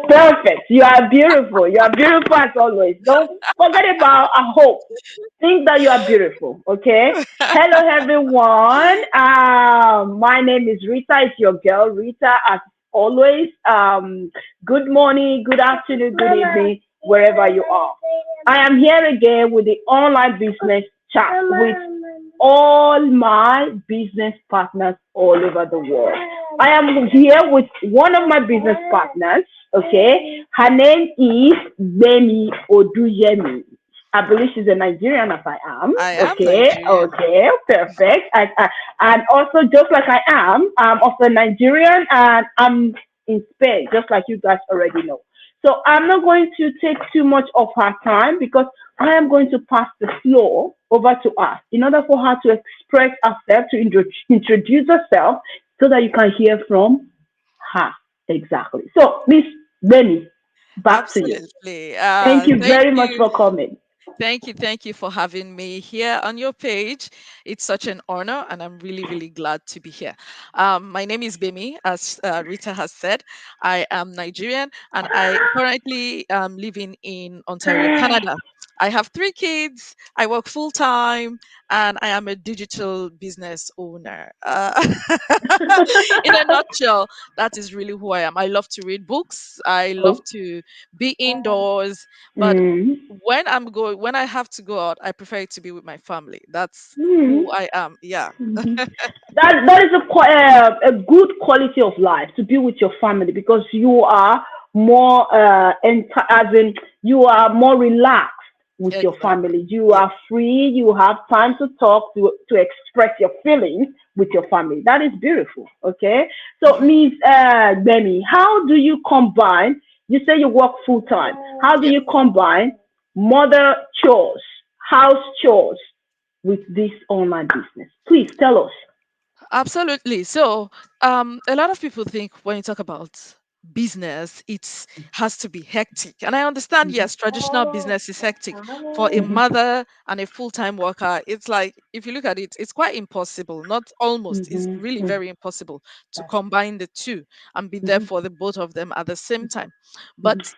Perfect. You are beautiful. You are beautiful as always. Don't forget about a hope. Think that you are beautiful. Okay. Hello, everyone. My name is Rita. It's your girl, Rita, as always. Good morning, good afternoon, good evening, wherever you are. I am here again with the online business chat with all my business partners all over the world. I am here with one of my business partners. Okay, her name is Bemi Oduyemi. I believe she's a Nigerian, as I am. I am Okay, Nigerian. okay, perfect. And also, just like I am, I'm also Nigerian, and I'm in Spain, just like you guys already know. So I'm not going to take too much of her time because I am going to pass the floor over to us in order for her to express herself, to introduce herself, so that you can hear from her. Exactly. So, Miss Benny, back to you. Absolutely. Thank you Thank very much you. for coming. Thank you for having me here on your page. It's such an honor, and I'm really, really glad to be here. My name is Bemi, as Rita has said. I am Nigerian, and I currently am living in Ontario, Canada. I have 3 kids. I work full time, and I am a digital business owner. In a nutshell, that is really who I am. I love to read books. I love Oh. to be indoors, but Mm. when I have to go out, I prefer it to be with my family. That's Mm. who I am. Yeah. Mhm. That is a good quality of life to be with your family because you are more as in you are more relaxed with your Exactly. family. You Yeah. are free. You have time to talk to express your feelings with your family. That is beautiful. Okay, so Hmm. Miss Bemi, how do you combine? You say you work full time. How do Yeah. you combine mother chores, house chores, with this online business? Please tell us. Absolutely. So, a lot of people think when you talk about business, it has to be hectic. And I understand, Mhm. yes, traditional business is hectic. For a Mhm. mother and a full-time worker, it's like, if you look at it, it's quite impossible. Not almost, it's Mhm. really Mhm. very impossible to combine the two and be there Mhm. for the both of them at the same time. Mhm. But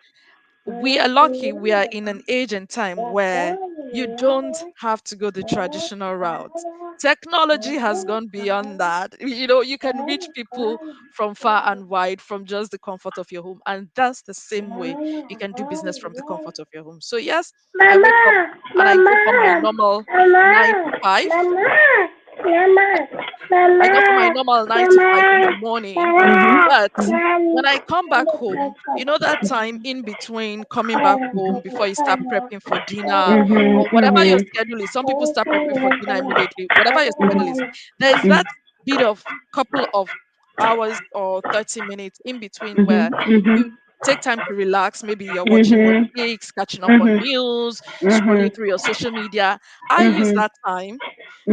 we are lucky we are in an age and time where you don't have to go the traditional route. Technology has gone beyond that. You can reach people from far and wide from just the comfort of your home, and that's the same way you can do business from the comfort of your home. So yes, I wake up Mama, and I go for my mama, normal nine to mama, five mama, mama, I go for my mama, normal 9 to 5 in the mama, morning. mama, But mama. when I come back home, that time in between coming back home before you start prepping for dinner Mhm. or whatever your Mhm. schedule is, some people start prepping for dinner immediately, whatever your schedule is, there's that bit of couple of hours or 30 minutes in between Mhm. where Mhm. you take time to relax. Maybe you're watching Mhm. Netflix, catching up on Mhm. news, scrolling Mhm. through your social media. I use Mhm. that time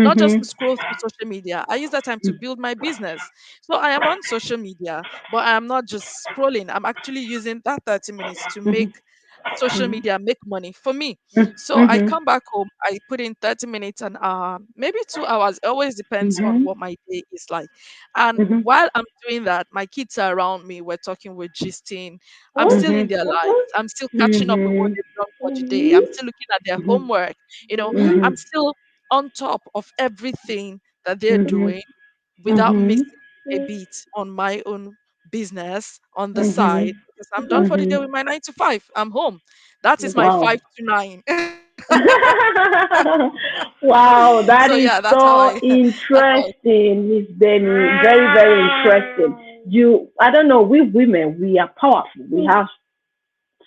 not just to Mhm. scroll through social media. I use that time to build my business. So I am on social media, but I am not just scrolling. I'm actually using that 30 minutes to make Mhm. social Mhm. media make money for me. So I Mhm. come back home, I put in 30 minutes, an hour, maybe 2 hours. It always depends on Mhm. what my day is like. And Mhm. while I'm doing that, my kids are around me. We're talking, we're gisting. I'm still in Mhm. their lives. I'm still catching up with what Mhm. they've done for the day. I'm still looking at their Mhm. homework. Mhm. I'm still on top of everything that they're Mhm. doing without Mhm. missing a beat on my own business on the side Mhm. because I'm done for the day Mhm. with my 9 to 5. I'm home. That is my Wow. 5 to 9. Wow, that So is yeah, that's how so I that's how I interesting, Miss Benny. Very, very interesting. I don't know, we women, we are powerful. We have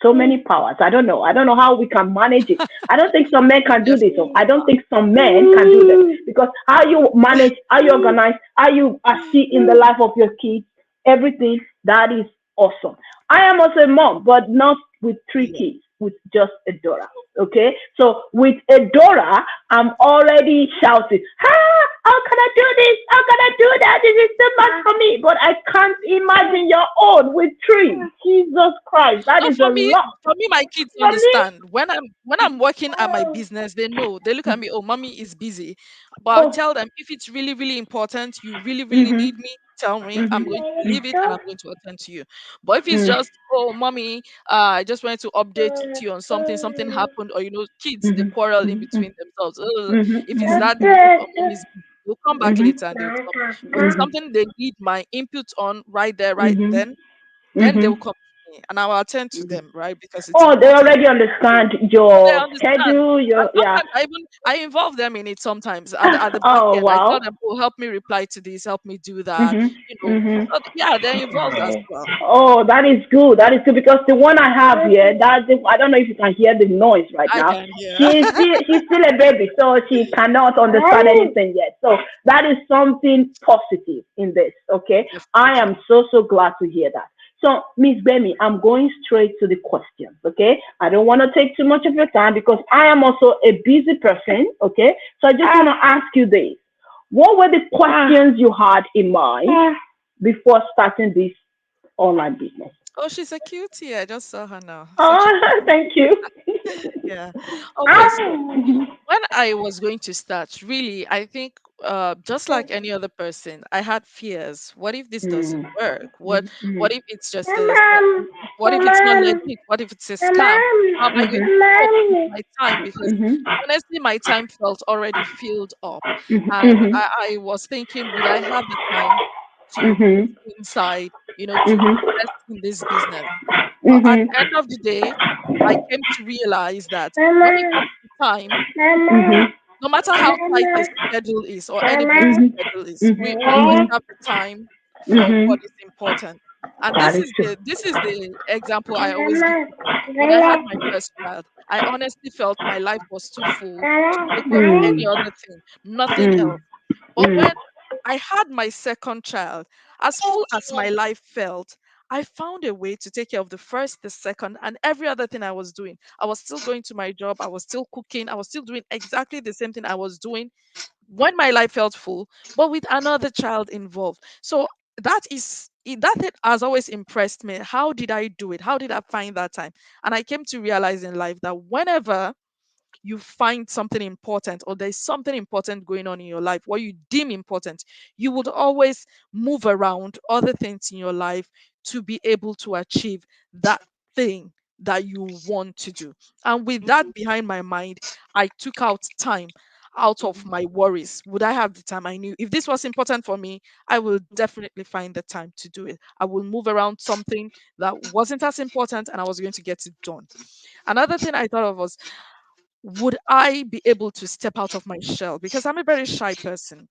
so many powers. I don't know. I don't know how we can manage it. I don't think some men can do this. Or I definitely don't think some men can do this because how you manage, how you organize, how you see in the life of your kids, everything that is awesome. I am also a mom, but not with three yeah. kids, with just a daughter. Okay, so with a daughter, I'm already shouting, ah, how can I do this? How can I do that? This is too much for me. But I can't imagine your own with three. Jesus Christ, that No, is a lot for me, my kids for me. understand. When I'm working at my business, they know. They look at me, oh, mommy is busy. But I'll Oh, tell them if it's really, really important, you really, really mhm, need me, tell me, I'm going to Mhm. leave it and I'm going to attend to you. But if it's Mm. just, oh, mommy, I just wanted to update to you on something, something happened, or kids they Mhm. quarrel in Mhm. between themselves. Mhm. If it's Mhm. that day or mommy's, they'll come back Mhm. later and they'll tell me. But it's something they need my input on right there, right Mhm. then they Mhm. will come to me and I will attend to them, right? Because it's Oh, they important. already understand Oh, they your understand. schedule. And Your yeah. sometimes I involve them in it sometimes at the back Oh end. I tell wow. them, oh, help me reply to this, help me do that. Mhm. You know, Mhm. so yeah, they're involved as well. Oh, that is good. That is good because the one I have here, I don't know if you can hear the noise right I now. can hear. She's still a baby, so she cannot understand anything yet. So that is something positive in this. Okay, I Definitely. am so glad to hear that. So, Miss Bemi, I'm going straight to the questions. Okay, I don't want to take too much of your time because I am also a busy person. Okay, so I just want to ask you this: what were the questions you had in mind before starting this online business? Oh, she's a cutie. I just saw her now. Such a Oh, thank you. yeah. Okay, so when I was going to start, really, I think just like any other person, I had fears. What if this doesn't Mm, work? What mm, if it's just what if it's not legit? What if it's a scam? How am I going to cope with my time? Because mhm, honestly, my time felt already filled up, and mhm, I was thinking, would I have the time to put mhm, inside, to mhm, invest in this business? But at mhm, the end of the day, I came to realize that when it mhm, comes to time, mhm, no matter how tight a schedule is or anybody's mhm, schedule is, we always mhm, have the time for mhm. what is important. And That this is is true. the example I always give people. When I had my first child, I honestly felt my life was too full to take up any Mm, other thing, nothing mm, else. But mm, when I had my second child, as full as my life felt, I found a way to take care of the first, the second, and every other thing I was doing. I was still going to my job. I was still cooking. I was still doing exactly the same thing I was doing when my life felt full, but with another child involved. So that thing has always impressed me. How did I do it? How did I find that time? And I came to realize in life that whenever you find something important or there's something important going on in your life, what you deem important, you would always move around other things in your life to be able to achieve that thing that you want to do. And with that behind my mind, I took out time out of my worries. Would I have the time? I knew if this was important for me, I will definitely find the time to do it. I will move around something that wasn't as important and I was going to get it done. Another thing I thought of was, would I be able to step out of my shell? Because I'm a very shy person.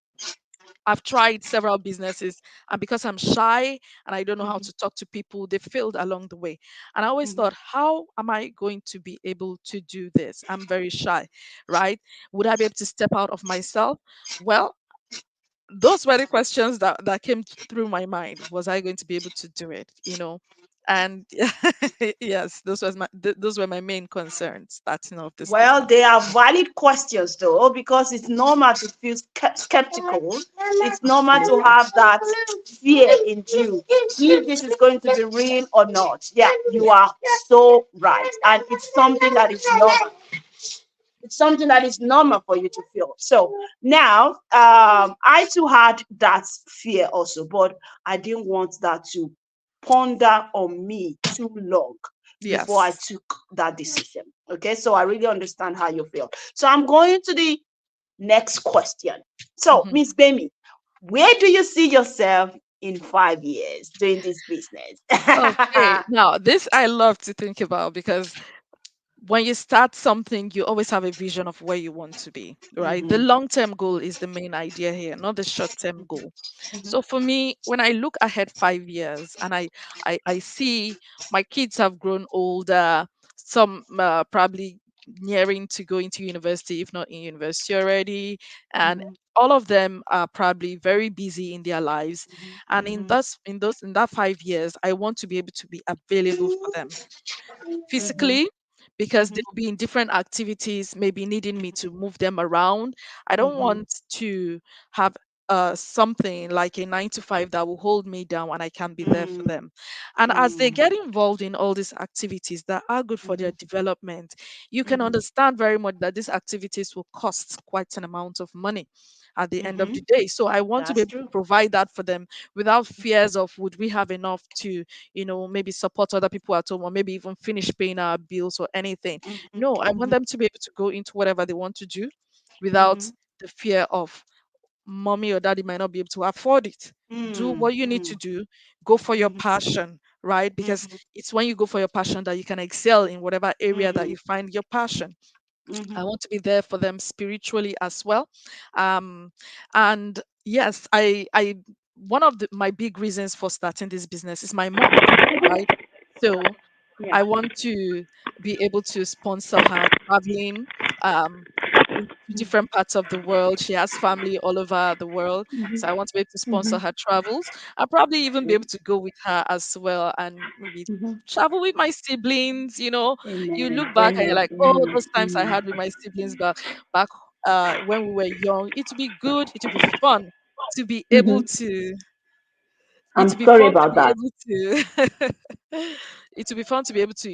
I've tried several businesses, and because I'm shy and I don't know how to talk to people, they failed along the way. And I always thought, how am I going to be able to do this? I'm very shy, right? Would I be able to step out of myself? Well, those were the questions that came through my mind. Was I going to be able to do it? And yes, those were my main concerns starting off this Well, business. they are valid questions though, because it's normal to feel skeptical. It's normal to absolutely. have that fear in you. If this is going to be real or not. Yeah, you are so right. And it's something that is normal. It's something that is normal for you to feel. So now, I too had that fear also, but I didn't want that to ponder on me too long before I Yes. took that decision. Okay, so I really understand how you feel. So I'm going to the next question. So, Mhm. Miss Bemi, where do you see yourself in 5 years doing this business? Okay. Now, this I love to think about because when you start something, you always have a vision of where you want to be, right? The Mhm, long term goal is the main idea here, not the short term goal. mhm, So for me, when I look ahead 5 years and I see my kids have grown older, some probably nearing to going to university, if not in university already, and mhm, all of them are probably very busy in their lives. And mhm, in that 5 years, I want to be able to be available for them mhm, physically because mhm, they'll be in different activities, maybe needing me to move them around. I don't mhm, want to have something like a 9 to 5 that will hold me down and I can be there for mhm, them. And as they mhm, get involved in all these activities that are good for their mhm, development, you can mhm, understand very much that these activities will cost quite an amount of money. at the end of Mm-hmm. the day. So I want to be That's able to true. provide that for them without fears of would we have enough to, maybe support other people at home or maybe even finish paying our bills or anything. Mm-hmm. No, I want Mm-hmm. them to be able to go into whatever they want to do without Mm-hmm. the fear of mommy or daddy might not be able to afford it. Do what you need to do, go for your Mm-hmm. passion, right? Because Mm-hmm. it's when you go for your passion that you can excel in whatever area that Mm-hmm. you find your passion. Mm-hmm. I want to be there for them spiritually as well. Um, and yes, I one of my big reasons for starting this business is my mom, right? So Yeah. I want to be able to sponsor her traveling um, into different parts of the world. She has family all over the world. So I want to be able to sponsor Mm-hmm. her travels. I'll probably even be able to go with her as well and maybe Mm-hmm. travel with my siblings. You Amen. look back and you're Amen. like, oh, Amen. those times I had with my siblings back when we were young. It would be good. It would be fun to be able Mm-hmm. to it I'm would be sorry fun to about be that. able to it would be fun to be able to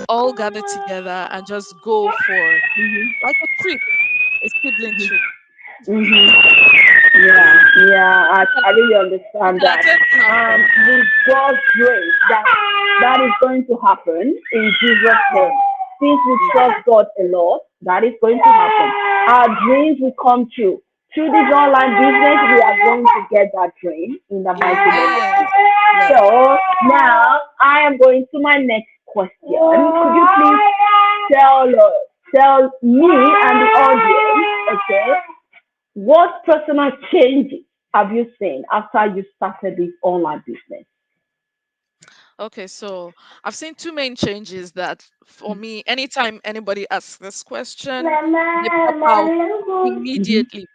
all gather together and just go for Mm-hmm. like a trip, a sibling trip. Mm-hmm. Yeah, yeah, You can I really you understand can that. attest to her friend. With God's grace, that is going to happen in Jesus' name. Since we trust Amen. God a lot, that is going to happen. Our dreams will come true. Through this online business, we are going to get that dream in the mighty name of Amen. Jesus. Yes. So now I am going to my next question. Could you please tell me and the audience, okay, what personal changes have you seen after you started this online business? Okay, so I've seen two main changes that for me, anytime anybody asks this question, they pop out Mm-hmm. immediately.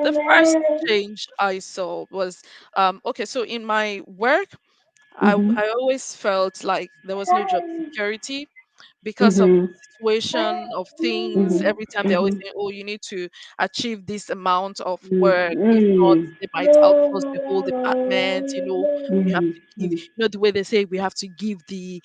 The first change I saw was okay, so in my work, Mm-hmm. I always felt like there was no job security because of Mm-hmm. the situation of things. Mm-hmm. Every time they're always Mm-hmm. saying, "Oh, you need to achieve this amount of work. If not, Mm-hmm. they might outsource the whole department." We have to give, Mm-hmm. the way they say we have to give the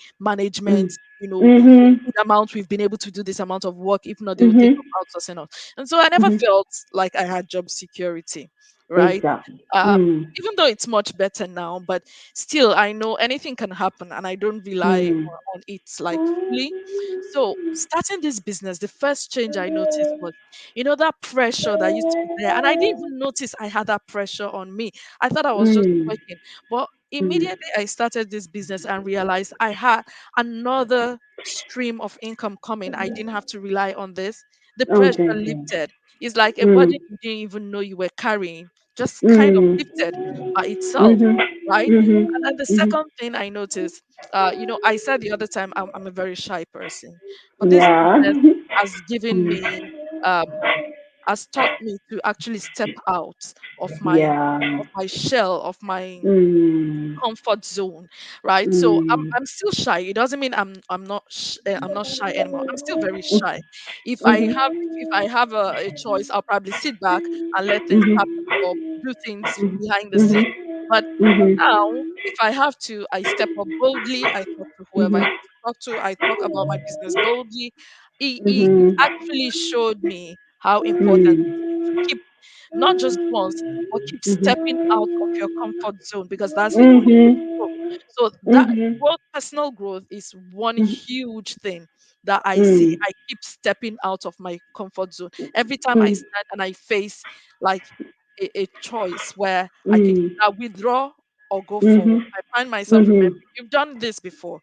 Mm-hmm. management, a Mm-hmm. good amount. We've been able to do this amount of work. If not, they will think Mm-hmm. of outsourcing us. And so I never Mm-hmm. felt like I had job security, right? Exactly. Um, Mm. even though it's much better now, but still, I know anything can happen, and I don't rely Mm. on it like fully. So, starting this business, the first change I noticed was, that pressure that used to be there. And I didn't even notice I had that pressure on me. I thought I was just Mm. working. But Mm. immediately I started this business and realized I had another stream of income coming. I didn't have to rely on this. The Oh, pressure thank you. lifted. It's like a Mm. burden you didn't even know you were carrying, just kind of Mm. lifted by itself, Mhm. right? Mhm. And then the Mhm. second thing I noticed, I said the other time I'm a very shy person, but this Yeah. business has given Mm. me, um, has taught me to actually step out of my Yeah. shell, of my Mm. comfort zone, right? So Mm. I'm still shy. It doesn't mean I'm not shy anymore. I'm still very shy. Mhm. If I have a choice, I'll probably sit back and let things Mhm. happen or do things Mhm. behind the Mhm. scene. But Mhm. now, if I have to, I step up boldly. I talk to whoever I Mhm. need to talk to. I talk about my business boldly. It Mhm. actually showed me how important Mm. it is to keep not just once, but keep Mhm. stepping out of your comfort zone because that's the only way to Mhm. grow. So that Mhm. growth, personal growth is one Mhm. huge thing that I see. Mm. I keep stepping out of my comfort zone. Every time I Mm. stand and I face like a choice where I could Mm. either withdraw or go forward, Mhm. I find myself remembering, Mhm. you've done this before.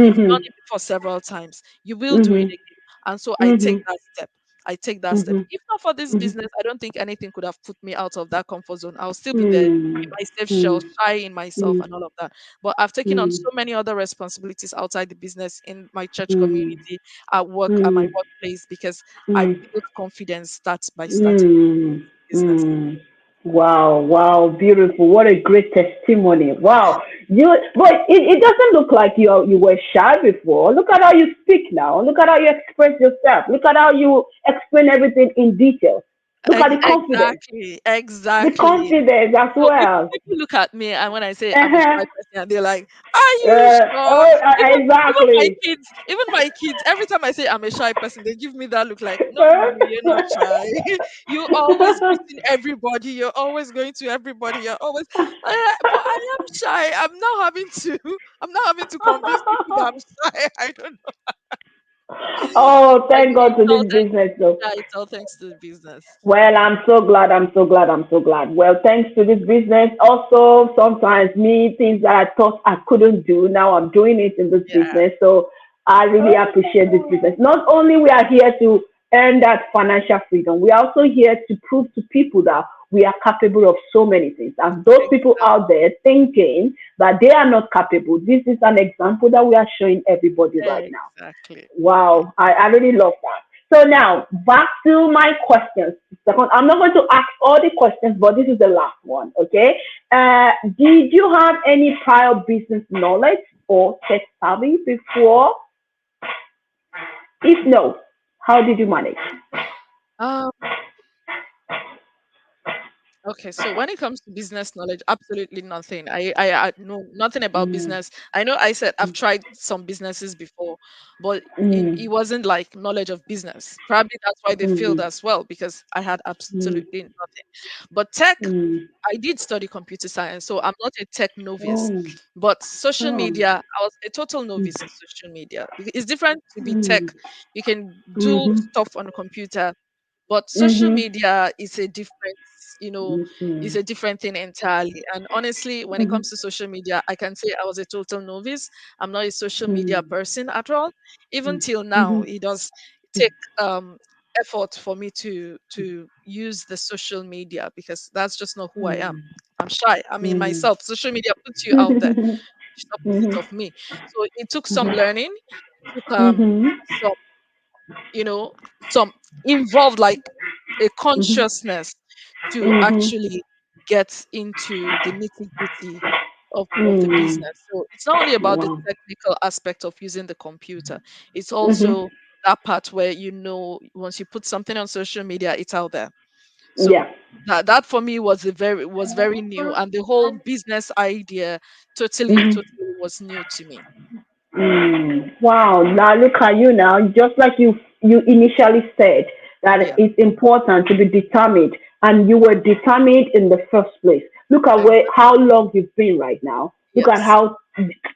You've done Mhm. it before several times. You will do it Mhm. again. And so I take Mhm. that step. I take that step. Mhm. If not for this Mhm. business, I don't think anything could have put me out of that comfort zone. I'll still be there in Mm. my safe shell, Mm. shy in myself Mm. and all of that. But I've taken on Mm. so many other responsibilities outside the business in my church Mm. community, at work, at my Mm. workplace, because I Mm. built confidence starts by starting Mm. business. Mm. Wow, wow, beautiful. What a great testimony. Wow. It doesn't look like you were shy before. Look at how you speak now. Look at how you express yourself. Look at how you explain everything in detail. Look at the confidence, Exactly, the exactly. confidence as So people, well. people look at me, and when I say I'm a Uh-huh. shy person, and they're like, "Are you sure?" Oh, Even my exactly. kids, every time I say I'm a shy person, they give me that look like, "No, mommy, you're not shy. You always greeting everybody. You're always going to everybody. You're always." But I am shy. I'm not having to. I'm not having to convince people that I'm shy. I don't know. Oh, But thank God it's to all this thanks. business, though. Yeah, it's all thanks to the business. Well, I'm so glad. I'm so glad. I'm so glad. Well, thanks to this business. Also, sometimes me things that I thought I couldn't do, now I'm doing it in this Yeah, business. So I really appreciate this business. Not only we are here to earn that financial freedom, we are also here to prove to people that we are capable of so many things. And those people exactly. out there thinking that they are not capable, this is an example that we are showing everybody right now. Exactly. Wow, I really love that. So now back to my questions. Second, I'm not going to ask all the questions, but this is the last one. Okay. Did you have any prior business knowledge or tech savvy before? If no, how did you manage? Um, okay, so when it comes to business knowledge, absolutely nothing. I know nothing about Mm, business. I know I said I've tried some businesses before, but it mm, wasn't like knowledge of business. Probably that's why they failed mm, as well, because I had mm, absolutely nothing. But tech, mm. I did study computer science, so I'm not a tech novice. Oh, But social oh, media, I was a total mm, novice in social media. It's different to be tech. mm, You can do mhm, stuff on a computer, but social mhm, media is a different, you know, is mhm, a different thing entirely. And honestly, when it mhm, comes to social media, I can say I was a total novice. I'm not a social media mm, person at all. Even till now, mhm, it does take effort for me to use the social media, because that's just not who I am. mm, I'm shy. I mean mm. myself. Social media puts you out there. It's opposite Mhm, of me. So it took some mhm, learning. It took mhm, some, you know, some involved, like a mhm, consciousness to mhm, actually get into the nitty gritty of the mm. business. So it's not only about the Wow. technical aspect of using the computer, it's Mhm. also that part where, once you put something on social media, it's out there. So Yeah. that for me was very new, and the whole business idea Mhm. totally was new to me. Mm. Wow. Now look at you now. Just like you initially said that Yeah, it's important to be determined, and you were determined in the first place. Look at where exactly. how long you've been right now. Look at Yes. how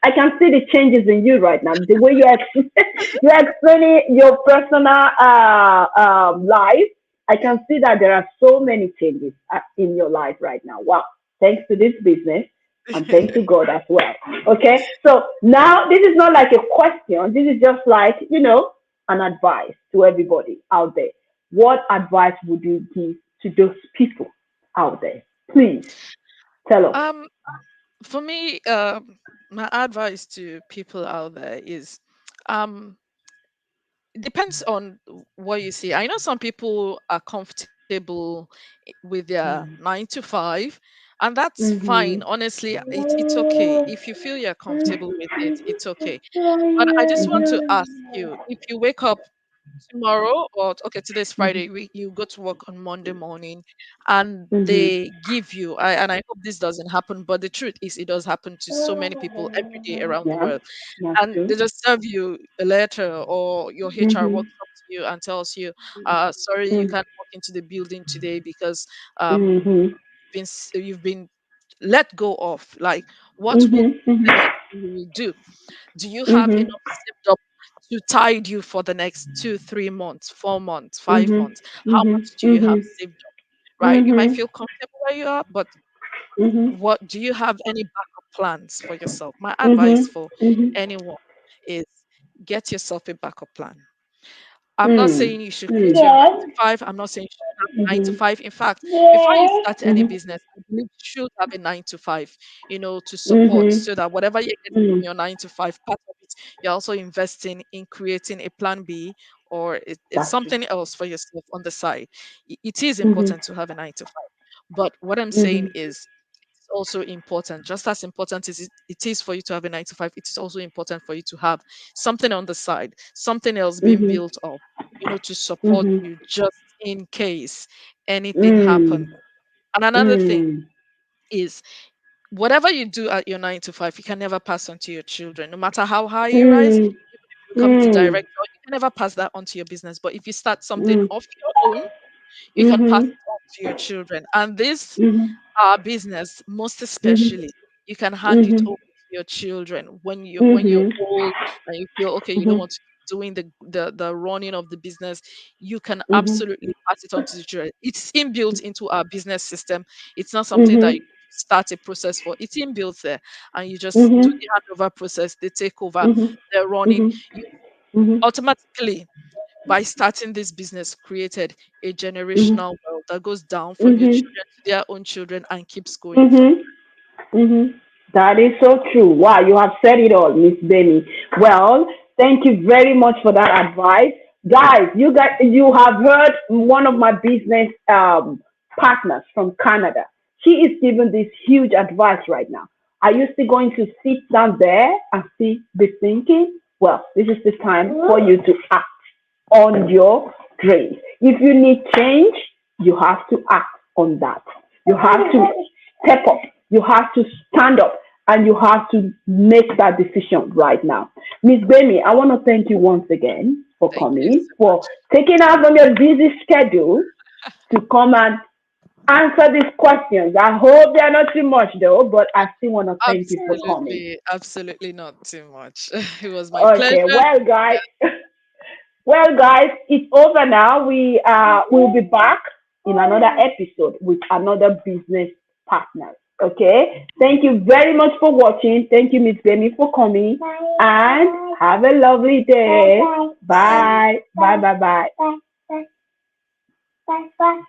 I can see the changes in you right now. The way you're explaining your personal life, I can see that there are so many changes in your life right now. Wow. Thanks to this business and thanks to God as well. Okay. So now this is not like a question. This is just like, an advice to everybody out there. What advice would you give to those people out there? Please tell us. um for me, my advice to people out there is, um it depends on what you see. I know some people are comfortable with their 9 to 5, and that's fine. Mm-hmm. Honestly, it's okay. If you feel you're comfortable with it, it's okay. But I just want to ask you, if you wake up tomorrow, or okay, today's Friday, you go to work on Monday morning, and Mm-hmm. they give you, and I hope this doesn't happen, but the truth is it does happen to so many people every day around the Yeah, world, that's and true. they just serve you a letter, or your HR Mm-hmm. walks up to you and tells you, sorry, you can't walk into the building today because Mm-hmm. you've been let go of. Like, what will Mm-hmm. be the Mm-hmm. next thing you will do? Do you have Mm-hmm. enough saved up to tide you for the next 2, 3 months, 4 months, five Mm-hmm. months? How Mm-hmm. much do you have Mm-hmm. saved up? Right? You might Mm-hmm. feel comfortable where you are, but Mm-hmm. what do you have any backup plans for yourself? My advice Mm-hmm. for Mm-hmm. anyone is, get yourself a backup plan. I'm not Mm. saying you should quit your nine Mm. to five. I'm not saying you should have a nine to Mhm. five. In fact, before you start any Mhm. business, I believe you should have a 9 to 5, to support, Mhm. so that whatever you're getting from Mm. your 9 to 5, part of it, you're also investing in creating a plan B, or it's That's true. something else for yourself on the side. It is Mhm. important to have a 9 to 5. But what I'm saying Mhm. is, it's also important, just as important as it is for you to have a 9 to 5, it is also important for you to have something on the side, something else being Mhm. built up, to support Mhm. you just in case anything happens. Mm. And another thing Mm. is, whatever you do at your 9 to 5, you can never pass on to your children. No matter how high you rise, Mm. even if you become the Mm. director, you can never pass that on to your business. But if you start something Mm. of your own, you can pass Mhm. it on to your children. And this Mhm. our business, most Mhm. especially, you can hand it Mhm. over to your children when you're Mhm. old and you feel okay, you don't Mhm. want to keep doing the running of the business. You can Mhm. absolutely pass it on to the children. It's inbuilt into our business system. It's not something that you Mhm. start a process for. It's inbuilt there, and you just do Mhm. the handover process. They take over. Mhm. They're running. Mhm. You Mhm. automatically, by starting this business, created a Mhm. generational wealth that goes down from your Mhm. children to their own children and keeps going from. Mhm. Mhm. That is so true. Wow, you have said it all, Miss Benny. Well, thank you very much for that advice, guys. You have heard one of my business partners from Canada. She is giving this huge advice right now. Are you still going to sit down there and still be thinking? Well, this is the time for you to act on your dreams. If you need change, you have to act on that. You have to step up. You have to stand up and you have to make that decision right now. Miss Bemi, I want to thank you once again for Thank you coming, so for much. taking out from your busy schedule to come and answer these questions. I hope they are not too much though, but I still want to thank you for coming. Absolutely, absolutely not too much. It was my Okay, pleasure. well, guys, well, guys, it's over now. We'll be back in another episode with another business partner. Okay. Thank you very much for watching. Thank you, Miss Bemi, for coming, and have a lovely day. Bye. Bye. Bye. Bye. Bye. Bye. Bye.